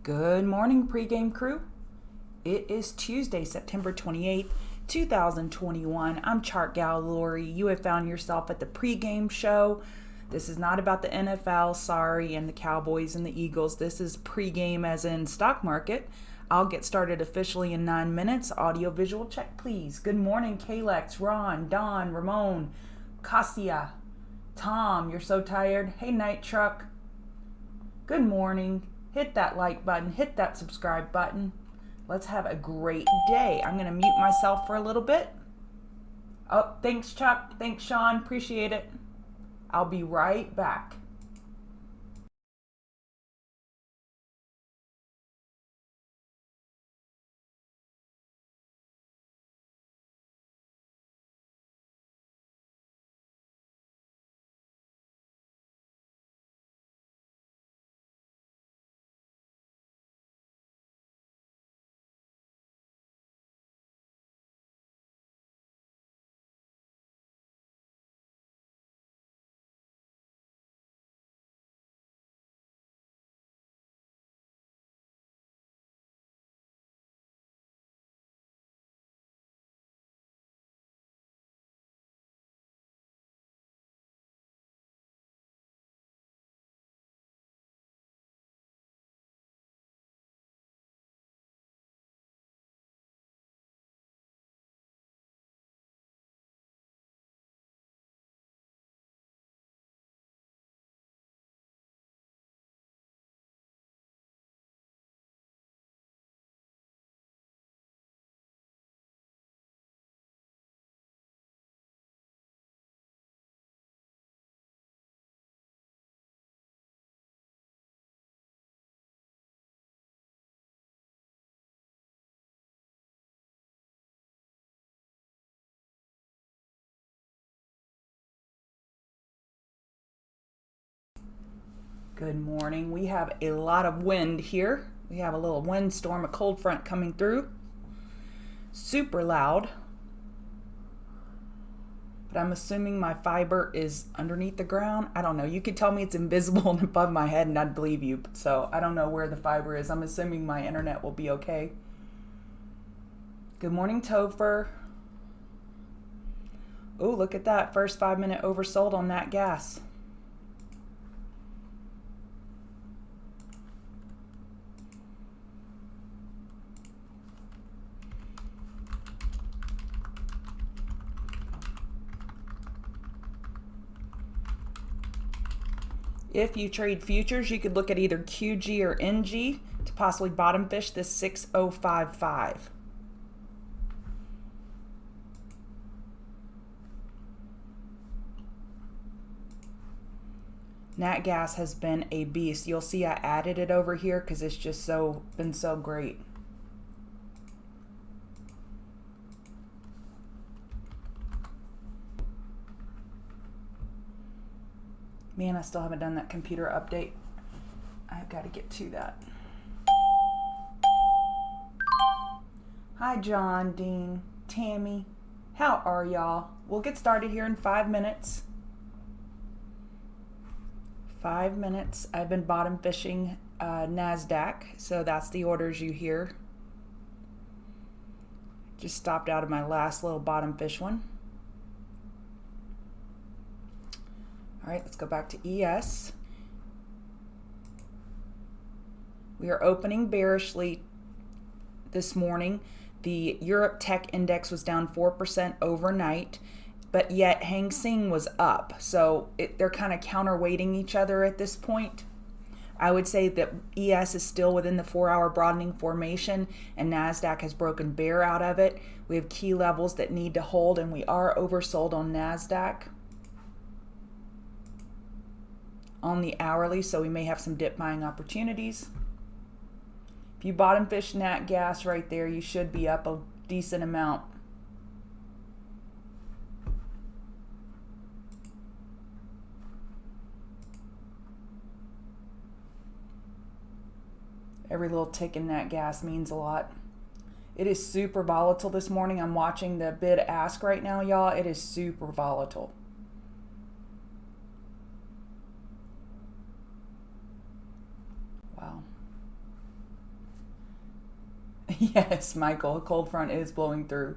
Good morning, pregame crew. It is Tuesday, September 28th, 2021. I'm Chart Gal Lori. You have found yourself at the pregame show. This is not about the NFL, sorry, and the Cowboys and the Eagles. This is pregame as in stock market. I'll get started officially in 9 minutes. Audio visual check, please. Good morning, Kalex, Ron, Don, Ramon, Cassia, Tom. You're so tired. Hey, Night Truck. Good morning. Hit that like button, hit that subscribe button. Let's have a great day. I'm going to mute myself for a little bit. Oh, thanks, Chuck. Thanks, Sean. Appreciate it. I'll be right back. Good morning. We have a lot of wind here. We have a little windstorm, a cold front coming through. Super loud. But I'm assuming my fiber is underneath the ground. I don't know. You could tell me it's invisible and above my head and I'd believe you. So I don't know where the fiber is. I'm assuming my internet will be okay. Good morning, Topher. Oh, look at that. First 5 minute oversold on that gas. If you trade futures, you could look at either QG or NG to possibly bottom fish this 6055. Nat gas has been a beast. You'll see I added it over here because it's just been so great. Man, I still haven't done that computer update. I've got to get to that. Hi, John, Dean, Tammy. How are y'all? We'll get started here in 5 minutes. 5 minutes. I've been bottom fishing NASDAQ, so that's the orders you hear. Just stopped out of my last little bottom fish one. All right, let's go back to ES. We are opening bearishly this morning. The Europe Tech Index was down 4% overnight, but yet Hang Seng was up. So they're kind of counterweighting each other at this point. I would say that ES is still within the 4-hour broadening formation and NASDAQ has broken bear out of it. We have key levels that need to hold and we are oversold on NASDAQ on the hourly, so we may have some dip buying opportunities. If you bottom fish nat gas right there, you should be up a decent amount. Every little tick in nat gas means a lot. It is super volatile this morning. I'm watching the bid ask right now, y'all. It is super volatile. Wow. Yes, Michael, a cold front is blowing through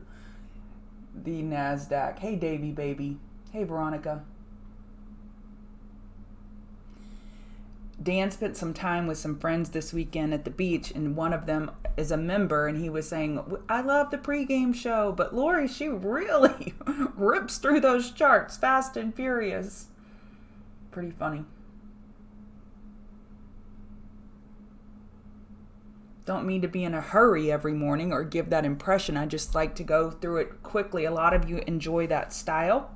the NASDAQ. Hey, Davy baby. Hey, Veronica. Dan spent some time with some friends this weekend at the beach, and one of them is a member, and he was saying, I love the pregame show, but Lori, she really rips through those charts fast and furious. Pretty funny. Don't mean to be in a hurry every morning or give that impression. I just like to go through it quickly. A lot of you enjoy that style.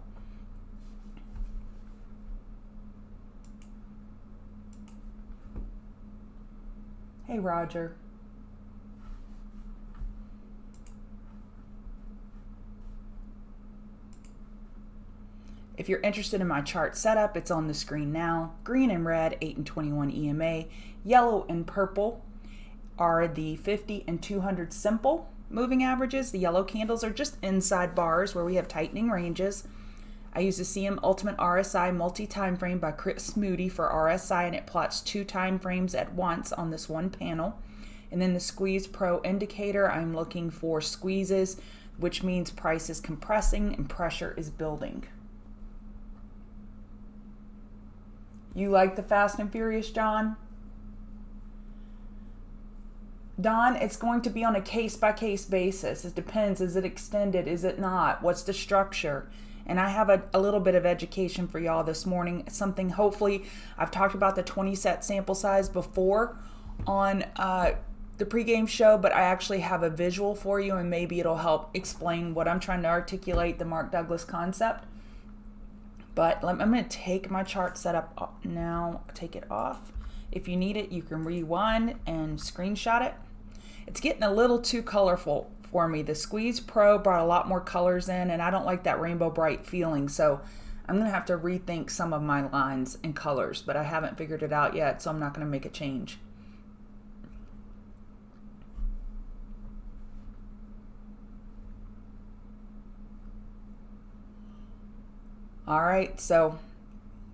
Hey, Roger. If you're interested in my chart setup, it's on the screen now. Green and red, 8 and 21 EMA. Yellow and purple are the 50 and 200 simple moving averages. The yellow candles are just inside bars where we have tightening ranges. I use the CM Ultimate RSI multi-time frame by Chris Moody for RSI, and it plots 2 time frames at once on this one panel. And then the Squeeze Pro indicator, I'm looking for squeezes, which means price is compressing and pressure is building. You like the Fast and Furious, John? Don, it's going to be on a case-by-case basis. It depends. Is it extended? Is it not? What's the structure? And I have a little bit of education for y'all this morning. Something, hopefully, I've talked about the 20 set sample size before on the pregame show, but I actually have a visual for you, and maybe it'll help explain what I'm trying to articulate, the Mark Douglas concept. But I'm going to take my chart setup now, take it off. If you need it, you can rewind and screenshot it. It's getting a little too colorful for me. The Squeeze Pro brought a lot more colors in, and I don't like that rainbow bright feeling, so I'm going to have to rethink some of my lines and colors, but I haven't figured it out yet, so I'm not going to make a change. All right, so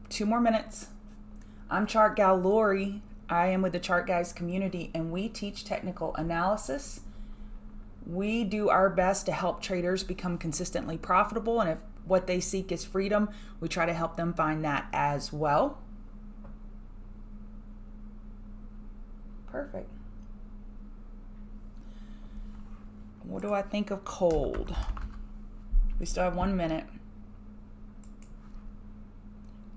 2 more minutes. I'm Chart Gal Lori. I am with the Chart Guys community, and we teach technical analysis. We do our best to help traders become consistently profitable, and if what they seek is freedom, we try to help them find that as well. Perfect. What do I think of cold? We still have 1 minute.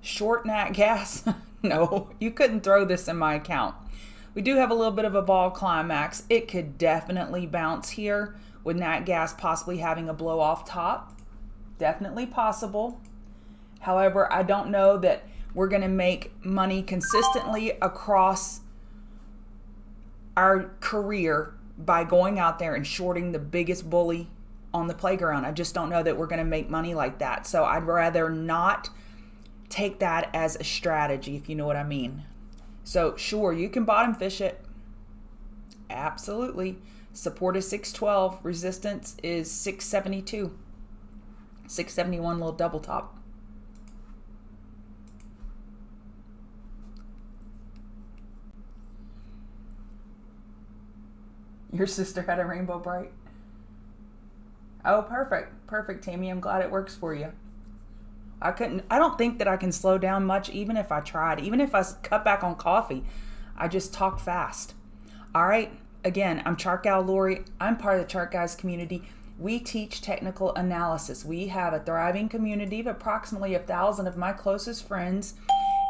Short nat gas? No, you couldn't throw this in my account. We do have a little bit of a vol climax. It could definitely bounce here with nat gas possibly having a blow off top. Definitely possible. However, I don't know that we're going to make money consistently across our career by going out there and shorting the biggest bully on the playground. I just don't know that we're going to make money like that. So I'd rather not take that as a strategy, if you know what I mean. So sure, you can bottom fish it. Absolutely. Support is 612. Resistance is 672. 671, little double top. Your sister had a rainbow bright. Oh, perfect. Perfect, Tammy. I'm glad it works for you. I don't think that I can slow down much, even if I tried. Even if I cut back on coffee, I just talk fast. All right. Again, I'm Chart Gal Lori. I'm part of the Chart Guys community. We teach technical analysis. We have a thriving community of approximately 1,000 of my closest friends,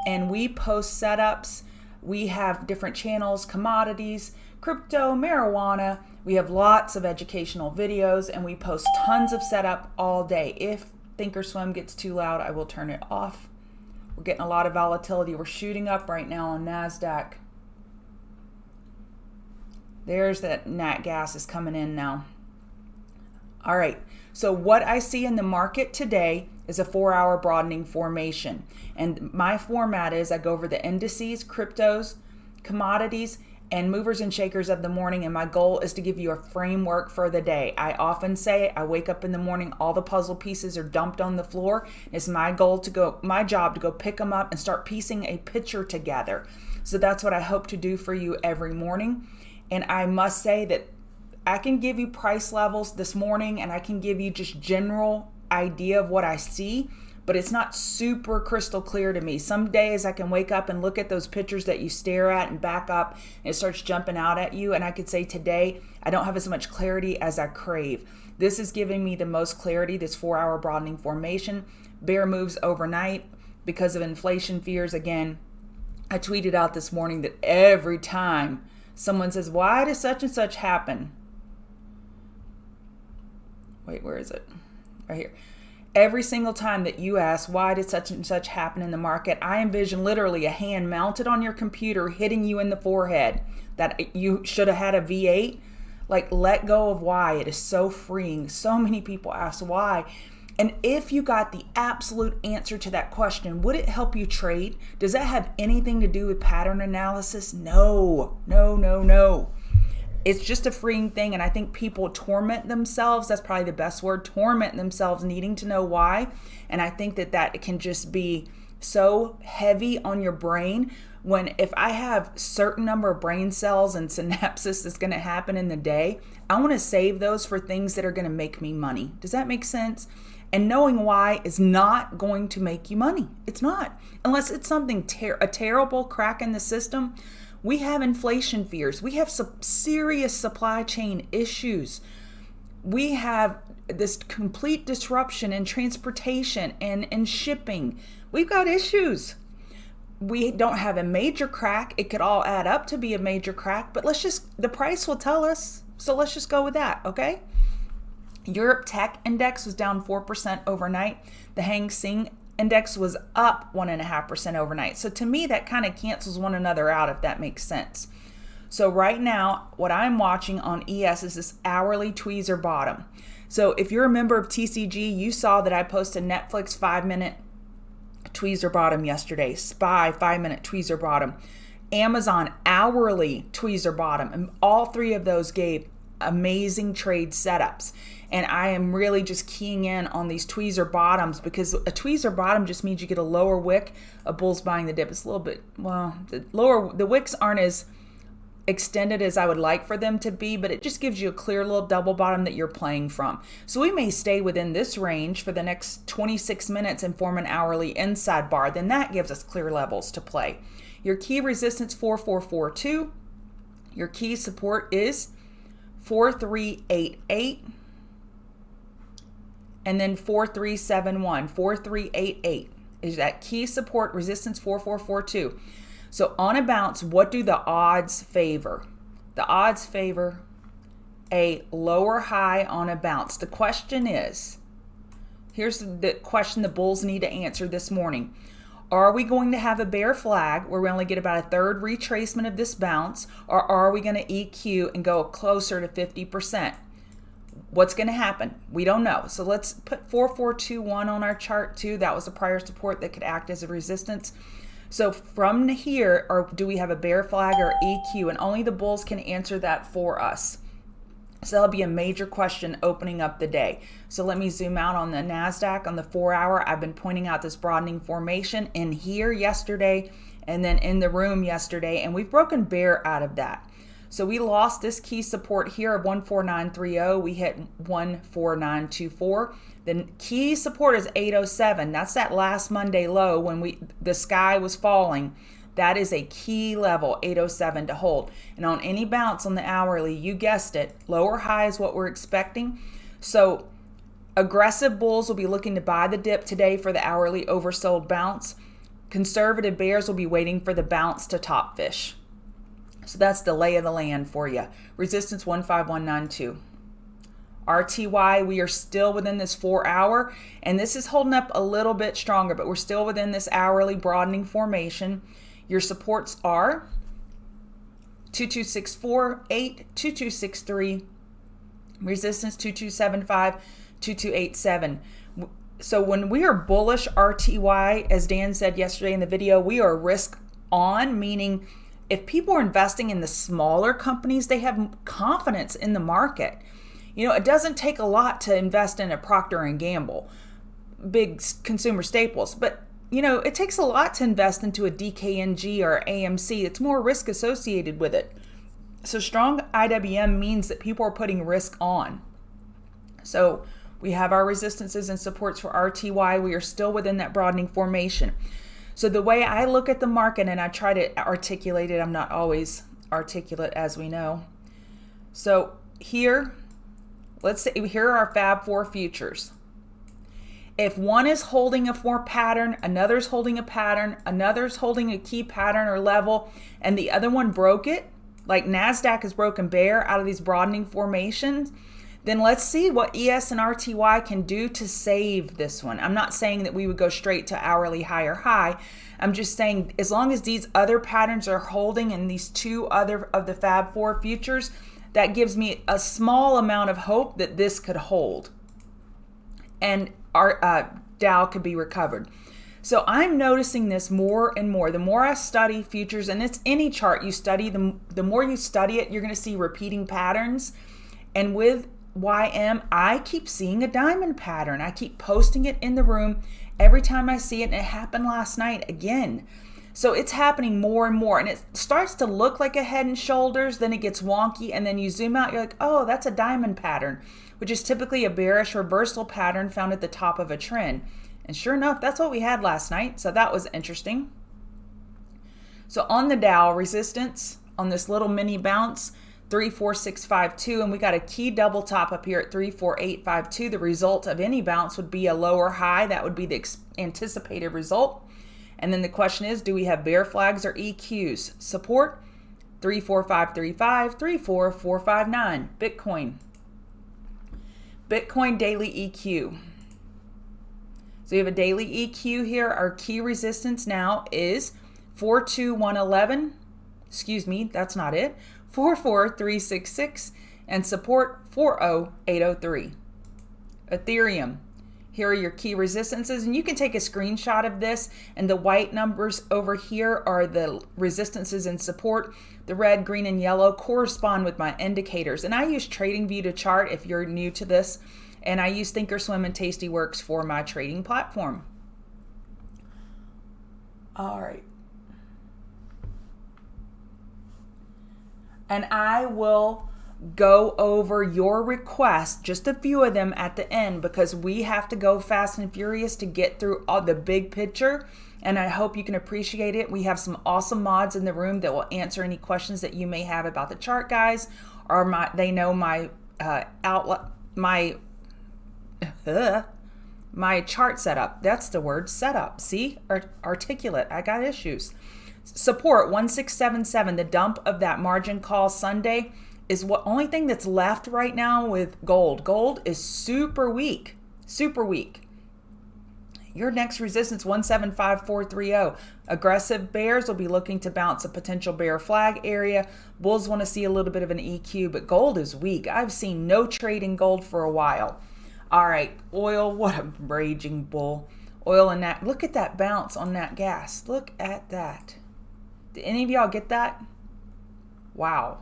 and we post setups. We have different channels, commodities, crypto, marijuana. We have lots of educational videos, and we post tons of setup all day. If Thinkorswim gets too loud, I will turn it off. We're getting a lot of volatility. We're shooting up right now on NASDAQ. There's that nat gas is coming in now. All right, so what I see in the market today is a 4-hour broadening formation. And my format is I go over the indices, cryptos, commodities, and movers and shakers of the morning, and my goal is to give you a framework for the day. I often say I wake up in the morning, all the puzzle pieces are dumped on the floor. It's my job to go pick them up and start piecing a picture together. So that's what I hope to do for you every morning. And I must say that I can give you price levels this morning and I can give you just general idea of what I see, but it's not super crystal clear to me. Some days I can wake up and look at those pictures that you stare at and back up and it starts jumping out at you. And I could say today, I don't have as much clarity as I crave. This is giving me the most clarity, this 4-hour broadening formation. Bear moves overnight because of inflation fears. Again, I tweeted out this morning that every time someone says, why does such and such happen? Wait, where is it? Right here. Every single time that you ask, why did such and such happen in the market? I envision literally a hand mounted on your computer hitting you in the forehead that you should have had a V8. Like, let go of why. It is so freeing. So many people ask why. And if you got the absolute answer to that question, would it help you trade? Does that have anything to do with pattern analysis? No. It's just a freeing thing. And I think people torment themselves. That's probably the best word, torment themselves, needing to know why. And I think that can just be so heavy on your brain when if I have certain number of brain cells and synapses that's going to happen in the day, I want to save those for things that are going to make me money. Does that make sense? And knowing why is not going to make you money. It's not. Unless it's something, a terrible crack in the system. We have inflation fears. We have some serious supply chain issues. We have this complete disruption in transportation and in shipping. We've got issues. We don't have a major crack. It could all add up to be a major crack, but the price will tell us. So let's just go with that, okay? Europe Tech Index was down 4% overnight. The Hang Seng Index was up 1.5% overnight. So to me, that kind of cancels one another out, if that makes sense. So right now, what I'm watching on ES is this hourly tweezer bottom. So if you're a member of TCG, you saw that I posted Netflix 5-minute tweezer bottom yesterday, SPY 5-minute tweezer bottom, Amazon hourly tweezer bottom, and all three of those gave amazing trade setups. And I am really just keying in on these tweezer bottoms because a tweezer bottom just means you get a lower wick. A bull's buying the dip. It's a little bit, well, the wicks aren't as extended as I would like for them to be, but it just gives you a clear little double bottom that you're playing from. So we may stay within this range for the next 26 minutes and form an hourly inside bar. Then that gives us clear levels to play. Your key resistance 4442. Your key support is 4388. And then 4371, 4388 is that key support resistance 4442. So on a bounce, what do the odds favor? The odds favor a lower high on a bounce. The question is, here's the question the bulls need to answer this morning. Are we going to have a bear flag where we only get about a third retracement of this bounce, or are we going to EQ and go closer to 50%? What's going to happen? We don't know. So let's put 4421 on our chart too. That was a prior support that could act as a resistance. So from here, or do we have a bear flag or EQ? And only the bulls can answer that for us. So that'll be a major question opening up the day. So let me zoom out on the NASDAQ on the 4-hour. I've been pointing out this broadening formation in here yesterday and then in the room yesterday, and we've broken bear out of that. So we lost this key support here of 14930. We hit 14924. The key support is 807. That's that last Monday low when the sky was falling. That is a key level, 807 to hold. And on any bounce on the hourly, you guessed it, lower high is what we're expecting. So aggressive bulls will be looking to buy the dip today for the hourly oversold bounce. Conservative bears will be waiting for the bounce to top fish. So that's the lay of the land for you. Resistance 15192. RTY, we are still within this 4-hour, and this is holding up a little bit stronger, but we're still within this hourly broadening formation. Your supports are 2264, 2263, resistance 2275, 2287. So when we are bullish RTY, as Dan said yesterday in the video, we are risk on, meaning if people are investing in the smaller companies, they have confidence in the market. You know, it doesn't take a lot to invest in a Procter & Gamble, big consumer staples, but you know, it takes a lot to invest into a DKNG or AMC. It's more risk associated with it. So strong IWM means that people are putting risk on. So we have our resistances and supports for RTY. We are still within that broadening formation. So the way I look at the market, and I try to articulate it, I'm not always articulate, as we know. So here, let's say here are our Fab 4 futures. If one is holding a 4 pattern, another's holding a pattern, another's holding a key pattern or level, and the other one broke it, like NASDAQ has broken bear out of these broadening formations, then let's see what ES and RTY can do to save this one. I'm not saying that we would go straight to hourly high or high. I'm just saying as long as these other patterns are holding and these two other of the Fab 4 futures, that gives me a small amount of hope that this could hold and our Dow could be recovered. So I'm noticing this more and more. The more I study futures, and it's any chart you study, the more you study it, you're going to see repeating patterns. And with YM, I keep seeing a diamond pattern. I keep posting it in the room every time I see it, and it happened last night again. So it's happening more and more, and it starts to look like a head and shoulders, then it gets wonky, and then you zoom out, you're like, oh, that's a diamond pattern, which is typically a bearish reversal pattern found at the top of a trend. And sure enough, that's what we had last night, so that was interesting. So on the Dow, resistance on this little mini bounce, 34652, and we got a key double top up here at 34852. The result of any bounce would be a lower high. That would be the anticipated result. And then the question is, do we have bear flags or EQs? Support 34535, 34459. Bitcoin daily EQ. So we have a daily EQ here. Our key resistance now is 42111. Excuse me, that's not it. 44366, and support 40803. Ethereum. Here are your key resistances, and you can take a screenshot of this, and the white numbers over here are the resistances and support. The red, green, and yellow correspond with my indicators, and I use TradingView to chart if you're new to this, and I use Thinkorswim and Tastyworks for my trading platform. All right. And I will go over your requests, just a few of them at the end, because we have to go fast and furious to get through all the big picture, and I hope you can appreciate it. We have some awesome mods in the room that will answer any questions that you may have about the chart, guys, or they know my my chart setup. That's the word, setup. See, articulate. I got issues. Support 1677, the dump of that margin call Sunday, is what only thing that's left right now with gold. Gold is super weak, super weak. Your next resistance 175430. Aggressive bears will be looking to bounce a potential bear flag area. Bulls want to see a little bit of an EQ, but gold is weak. I've seen no trade in gold for a while. All right, oil, what a raging bull. Oil and that, look at that bounce on that gas. Look at that. Did any of y'all get that? Wow.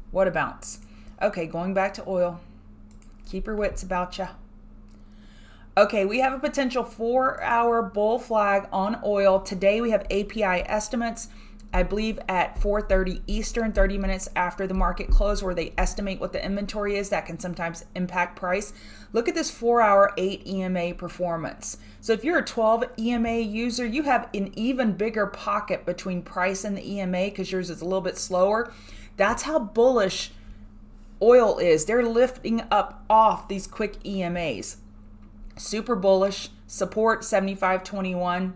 What a bounce. Okay, going back to oil. Keep your wits about ya. Okay, we have a potential 4-hour bull flag on oil. Today we have API estimates, I believe at 4:30 Eastern, 30 minutes after the market close, where they estimate what the inventory is. That can sometimes impact price. Look at this 4-hour 8 EMA performance. So if you're a 12 EMA user, you have an even bigger pocket between price and the EMA because yours is a little bit slower. That's how bullish oil is. They're lifting up off these quick EMAs. Super bullish. Support 75.21,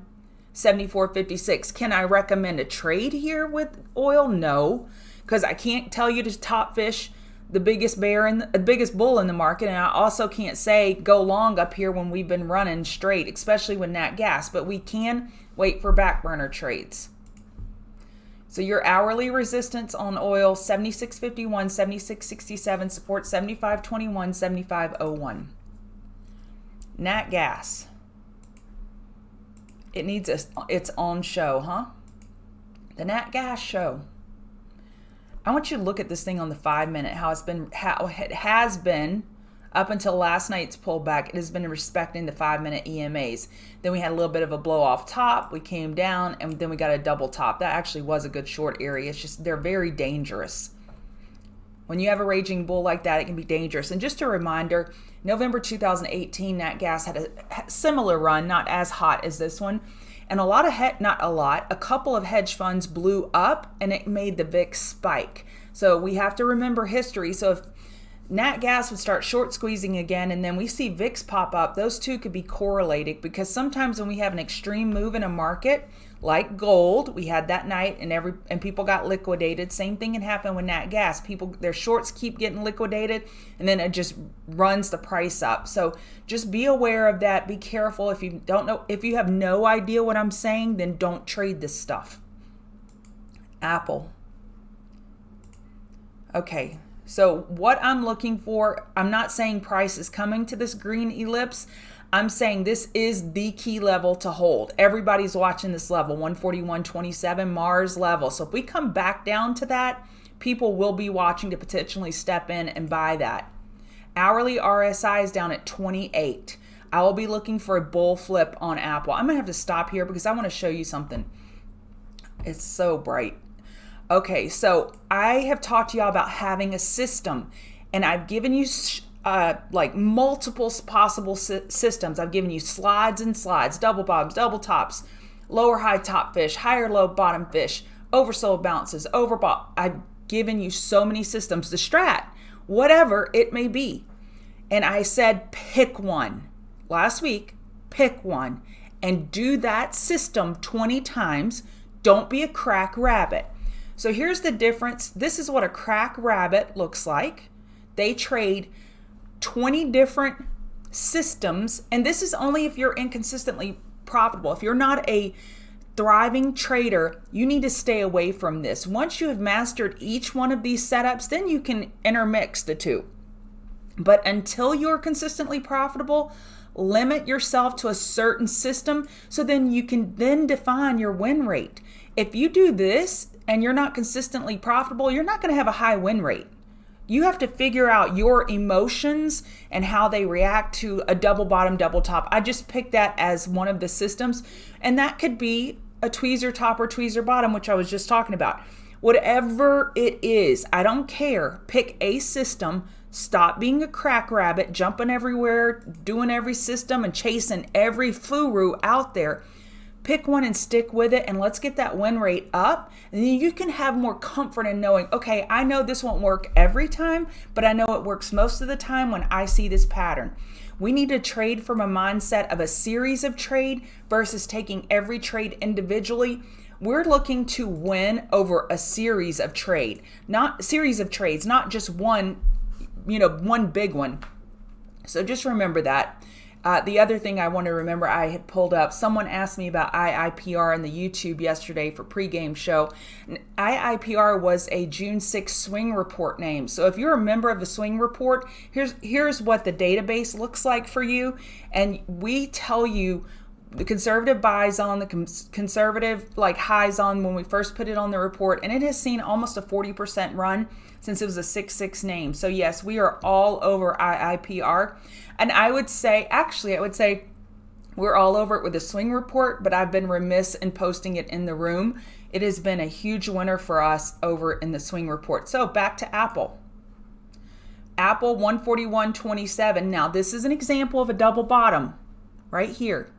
74.56. Can I recommend a trade here with oil? No, because I can't tell you to top fish the biggest biggest bull in the market, and I also can't say go long up here when we've been running straight, especially with nat gas. But we can wait for back burner trades. So your hourly resistance on oil 76.51, 76.67, support 75.21, 75.01. Nat gas. It needs its own show, huh? The nat gas show. I want you to look at this thing on the 5-minute, how it has been Up until last night's pullback, it has been respecting the 5-minute EMAs. Then we had a little bit of a blow off top. We came down, and then we got a double top. That actually was a good short area. It's just they're very dangerous. When you have a raging bull like that, it can be dangerous. And just a reminder, November 2018, Nat Gas had a similar run, not as hot as this one. And a couple of hedge funds blew up, and it made the VIX spike. So we have to remember history. So if Nat Gas would start short squeezing again, and then we see VIX pop up, those two could be correlated, because sometimes when we have an extreme move in a market, like gold, we had that night, and people got liquidated. Same thing can happen with Nat Gas. Their shorts keep getting liquidated, and then it just runs the price up. So just be aware of that. Be careful. If you have no idea what I'm saying, then don't trade this stuff. Apple. Okay. So what I'm looking for, I'm not saying price is coming to this green ellipse. I'm saying this is the key level to hold. Everybody's watching this level, 141.27 Mars level. So if we come back down to that, people will be watching to potentially step in and buy that. Hourly RSI is down at 28. I will be looking for a bull flip on Apple. I'm going to have to stop here because I want to show you something. It's so bright. Okay, so I have talked to y'all about having a system, and I've given you like multiple possible systems. I've given you slides and slides, double bottoms, double tops, lower high top fish, higher low bottom fish, oversold bounces, overbought. I've given you so many systems, the strat, whatever it may be. And I said, pick one. Last week, pick one and do that system 20 times. Don't be a crack rabbit. So here's the difference. This is what a crack rabbit looks like. They trade 20 different systems, and this is only if you're inconsistently profitable. If you're not a thriving trader, you need to stay away from this. Once you have mastered each one of these setups, then you can intermix the two. But until you're consistently profitable, limit yourself to a certain system so then you can then define your win rate. If you do this and you're not consistently profitable, you're not going to have a high win rate. You have to figure out your emotions and how they react to a double bottom, double top. I just picked that as one of the systems, and that could be a tweezer top or tweezer bottom, which I was just talking about. Whatever it is, I don't care. Pick a system. Stop being a crack rabbit, jumping everywhere, doing every system and chasing every furu out there. Pick one and stick with it, and let's get that win rate up. And then you can have more comfort in knowing, okay, I know this won't work every time, but I know it works most of the time when I see this pattern. We need to trade from a mindset of a series of trade versus taking every trade individually. We're looking to win over a series of trades, not just one, one big one. So just remember that. The other thing I want to remember, I had pulled up, someone asked me about IIPR in the YouTube yesterday for pregame show. IIPR was a June 6th swing report name. So if you're a member of the swing report, here's what the database looks like for you. And we tell you the conservative buys on, the conservative highs on when we first put it on the report. And it has seen almost a 40% run since it was a 6-6 name. So yes, we are all over IIPR. And I would say we're all over it with the swing report, but I've been remiss in posting it in the room. It has been a huge winner for us over in the swing report. So back to Apple. Apple 141.27. Now this is an example of a double bottom right here.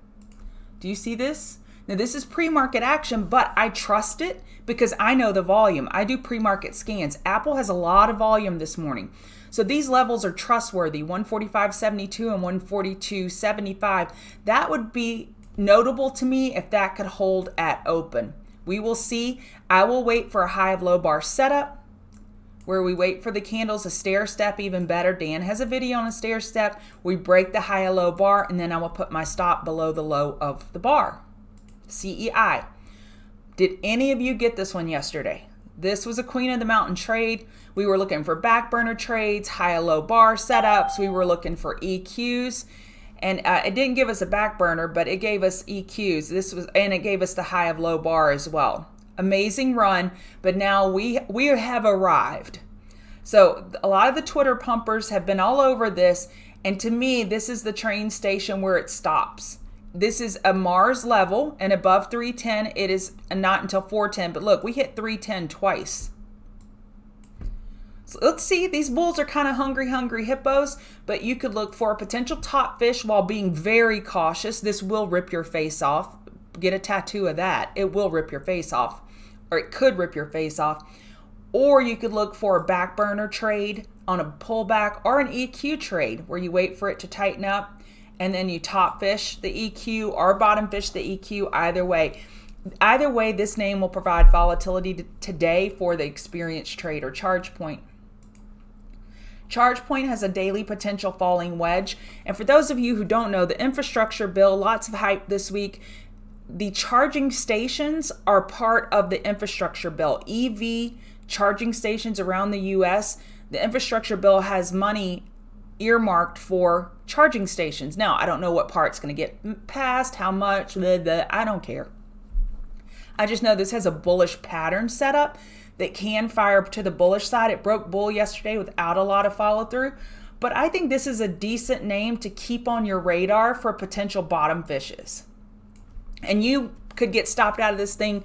Do you see this? Now this is pre-market action, but I trust it because I know the volume. I do pre-market scans. Apple has a lot of volume this morning. So these levels are trustworthy, 145.72 and 142.75. That would be notable to me if that could hold at open. We will see. I will wait for a high of low bar setup where we wait for the candles, a stair step, even better. Dan has a video on a stair step. We break the high of low bar, and then I will put my stop below the low of the bar. CEI. Did any of you get this one yesterday? This was a Queen of the Mountain trade. We were looking for back burner trades, high and low bar setups. We were looking for EQs, and it didn't give us a back burner, but it gave us EQs. And it gave us the high of low bar as well. Amazing run, but now we have arrived. So a lot of the Twitter pumpers have been all over this. And to me, this is the train station where it stops. This is a Mars level, and above 310, it is not until 410. But look, we hit 310 twice. So let's see, these bulls are kind of hungry hippos, but you could look for a potential top fish while being very cautious. This will rip your face off. Get a tattoo of that. It will rip your face off, or it could rip your face off. Or you could look for a back burner trade on a pullback, or an EQ trade where you wait for it to tighten up and then you top fish the EQ or bottom fish the EQ. Either way, this name will provide volatility today for the experienced trader. ChargePoint. ChargePoint has a daily potential falling wedge. And for those of you who don't know, the infrastructure bill, lots of hype this week. The charging stations are part of the infrastructure bill. EV charging stations around the U.S., the infrastructure bill has money earmarked for charging stations. Now, I don't know what part's going to get passed, how much, I don't care. I just know this has a bullish pattern set up that can fire to the bullish side. It broke bull yesterday without a lot of follow through, but I think this is a decent name to keep on your radar for potential bottom fishes. And you could get stopped out of this thing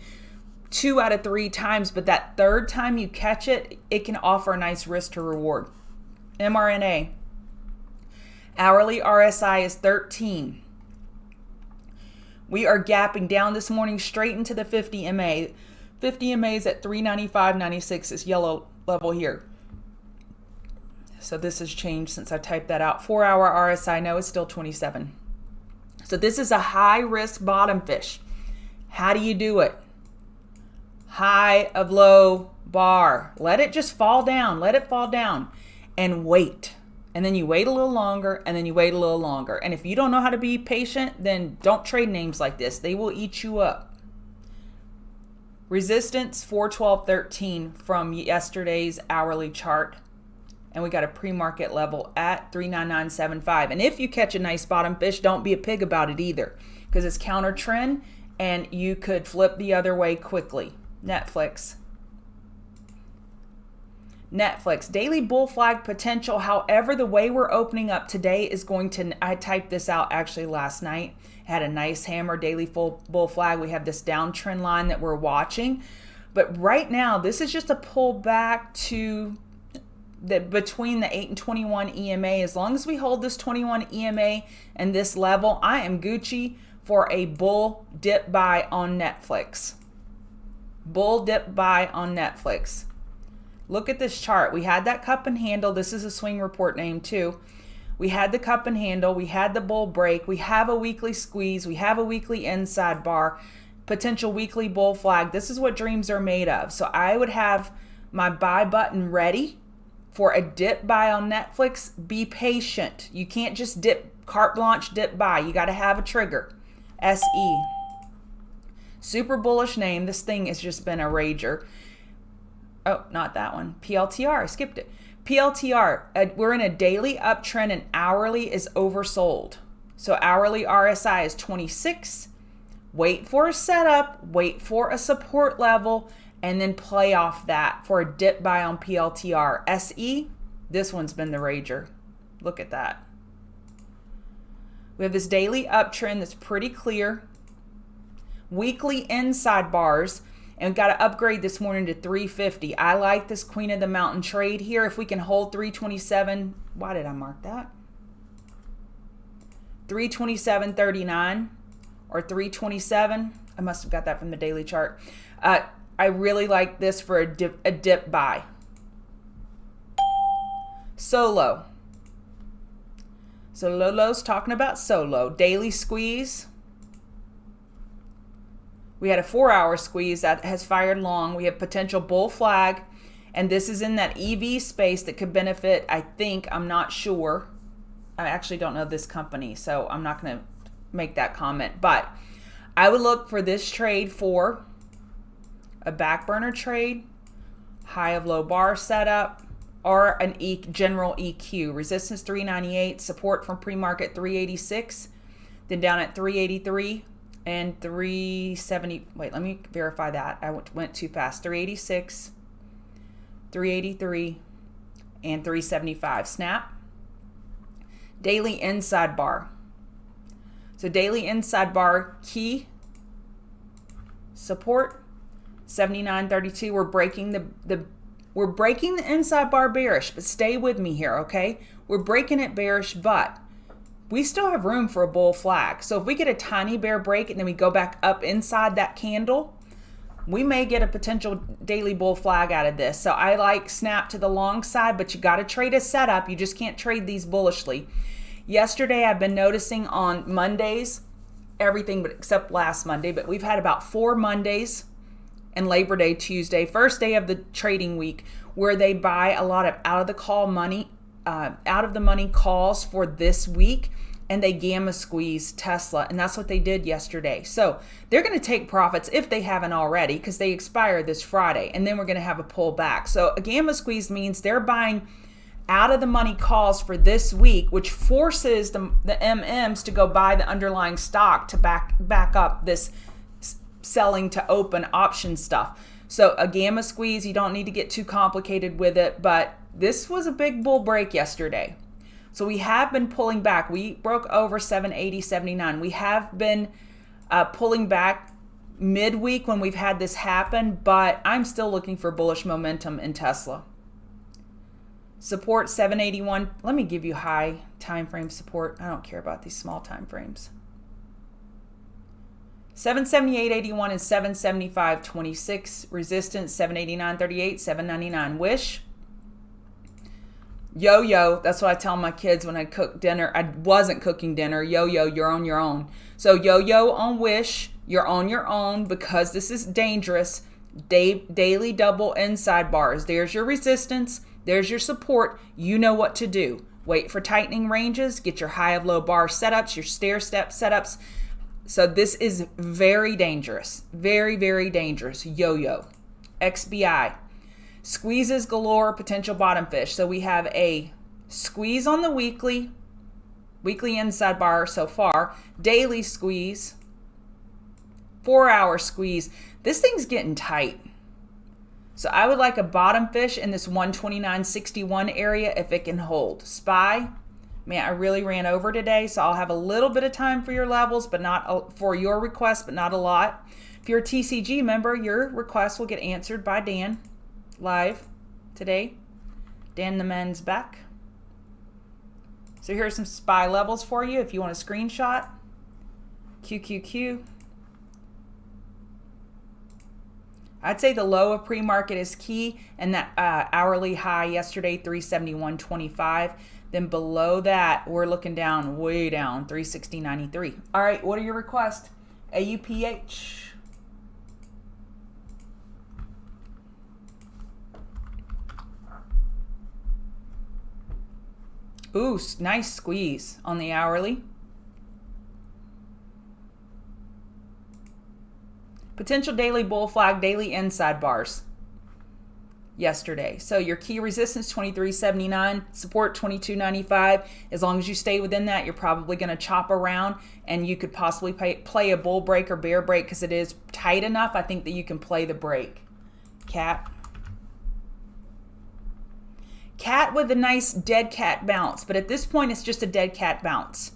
2 out of 3 times, but that third time you catch it, it can offer a nice risk to reward. mRNA. Hourly RSI is 13. We are gapping down this morning straight into the 50 MA. 50 MA is at 395.96, this yellow level here. So this has changed since I typed that out. 4-hour RSI, no, it's still 27. So this is a high risk bottom fish. How do you do it? High of low bar. Let it just fall down. Let it fall down and wait. And then you wait a little longer, and then you wait a little longer. And if you don't know how to be patient, then don't trade names like this. They will eat you up. Resistance 412.13 from yesterday's hourly chart. And we got a pre-market level at 399.75. And if you catch a nice bottom fish, don't be a pig about it either, because it's counter trend and you could flip the other way quickly. Netflix, daily bull flag potential. However, the way we're opening up today is going to, I typed this out actually last night, had a nice hammer daily full bull flag. We have this downtrend line that we're watching, but right now this is just a pull back to the between the 8 and 21 EMA. As long as we hold this 21 EMA and this level, I am Gucci for a bull dip buy on Netflix. Bull dip buy on Netflix. Look at this chart. We had that cup and handle. This is a swing report name too. We had the cup and handle. We had the bull break. We have a weekly squeeze. We have a weekly inside bar. Potential weekly bull flag. This is what dreams are made of. So I would have my buy button ready for a dip buy on Netflix. Be patient. You can't just dip, carte blanche dip buy. You got to have a trigger. SE. Super bullish name. This thing has just been a rager. Oh, not that one. PLTR. I skipped it. PLTR. We're in a daily uptrend and hourly is oversold. So hourly RSI is 26. Wait for a setup. Wait for a support level. And then play off that for a dip buy on PLTR. SE. This one's been the rager. Look at that. We have this daily uptrend that's pretty clear. Weekly inside bars, and got to upgrade this morning to 350. I like this Queen of the Mountain trade here. If we can hold 327, why did I mark that? 327.39 or 327. I must have got that from the daily chart. I really like this for a dip buy. Solo. So Lolo's talking about Solo. Daily squeeze. We had a 4-hour squeeze that has fired long. We have potential bull flag. And this is in that EV space that could benefit, I think, I'm not sure. I actually don't know this company, so I'm not going to make that comment. But I would look for this trade for a back burner trade, high of low bar setup, or an general EQ. Resistance 398, support from pre-market 386, then down at 383. And 370, wait, let me verify that. I went too fast. 386, 383, and 375. Snap. Daily inside bar. So daily inside bar key support 79.32. We're breaking the inside bar bearish, but stay with me here, okay? We're breaking it bearish, but we still have room for a bull flag. So if we get a tiny bear break and then we go back up inside that candle, we may get a potential daily bull flag out of this. So I like snap to the long side, but you got to trade a setup. You just can't trade these bullishly. Yesterday, I've been noticing on Mondays, everything but except last Monday, but we've had about 4 Mondays and Labor Day Tuesday, first day of the trading week, where they buy a lot of out of the money calls for this week, and they gamma squeeze Tesla, and that's what they did yesterday. So they're going to take profits if they haven't already, because they expire this Friday, and then we're going to have a pullback. So a gamma squeeze means they're buying out of the money calls for this week, which forces the MMs to go buy the underlying stock to back up this selling to open option stuff. So a gamma squeeze, you don't need to get too complicated with it, but this was a big bull break yesterday. So we have been pulling back. We broke over 780.79. We have been pulling back midweek when we've had this happen, but I'm still looking for bullish momentum in Tesla. Support 781. Let me give you high time frame support. I don't care about these small time frames. 778.81 and 775.26. Resistance 789.38, 799. Wish. Yo-yo, that's what I tell my kids when I cook dinner. I wasn't cooking dinner. Yo-yo, you're on your own. So yo-yo on Wish, you're on your own because this is dangerous. Daily double inside bars. There's your resistance. There's your support. You know what to do. Wait for tightening ranges. Get your high of low bar setups, your stair step setups. So this is very dangerous. Very, very dangerous. Yo-yo. XBI. Squeezes galore, potential bottom fish. So we have a squeeze on the weekly inside bar so far, daily squeeze, 4-hour squeeze. This thing's getting tight. So I would like a bottom fish in this 129.61 area if it can hold. SPY, man, I really ran over today, so I'll have a little bit of time for your levels, but not for your request, but not a lot. If you're a TCG member, your request will get answered by Dan. Live today. Dan the Man's back. So here's some SPY levels for you if you want a screenshot. QQQ. I'd say the low of pre-market is key, and that hourly high yesterday, 371.25. Then below that, we're looking down, way down, 360.93. All right, what are your requests? AUPH. Ooh, nice squeeze on the hourly. Potential daily bull flag, daily inside bars yesterday. So your key resistance 23.79, support 22.95. As long as you stay within that, you're probably going to chop around, and you could possibly play a bull break or bear break because it is tight enough. I think that you can play the break. Cat with a nice dead cat bounce, but at this point it's just a dead cat bounce.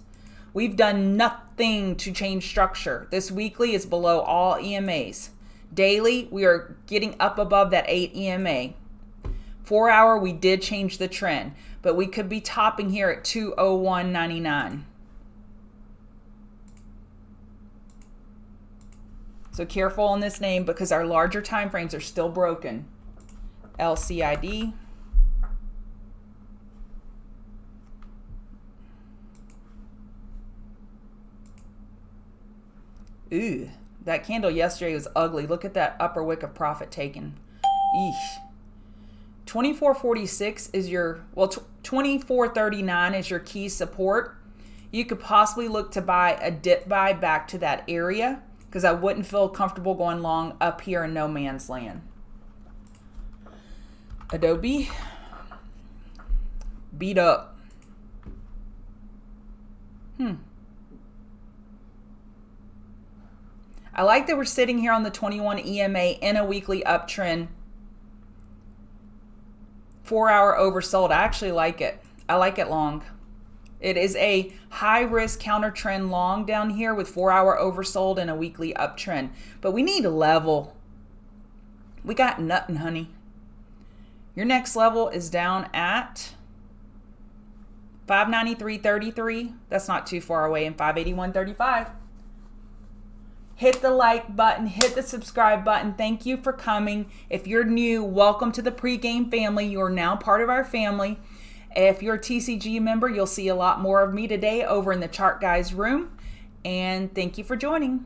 We've done nothing to change structure. This weekly is below all EMAs. Daily, we are getting up above that 8 EMA. 4-hour, we did change the trend, but we could be topping here at 201.99. So careful on this name because our larger time frames are still broken. LCID. Ooh, that candle yesterday was ugly. Look at that upper wick of profit taken. Eesh. 24.46 is your, well, 24.39 is your key support. You could possibly look to buy a dip buy back to that area because I wouldn't feel comfortable going long up here in no man's land. Adobe. Beat up. I like that we're sitting here on the 21 EMA in a weekly uptrend. 4-hour oversold. I actually like it. I like it long. It is a high risk counter trend long down here with 4-hour oversold and a weekly uptrend. But we need a level. We got nothing, honey. Your next level is down at 593.33. That's not too far away, and 581.35. Hit the like button, hit the subscribe button. Thank you for coming. If you're new, welcome to the pregame family. You are now part of our family. If you're a TCG member, you'll see a lot more of me today over in the Chart Guys room. And thank you for joining.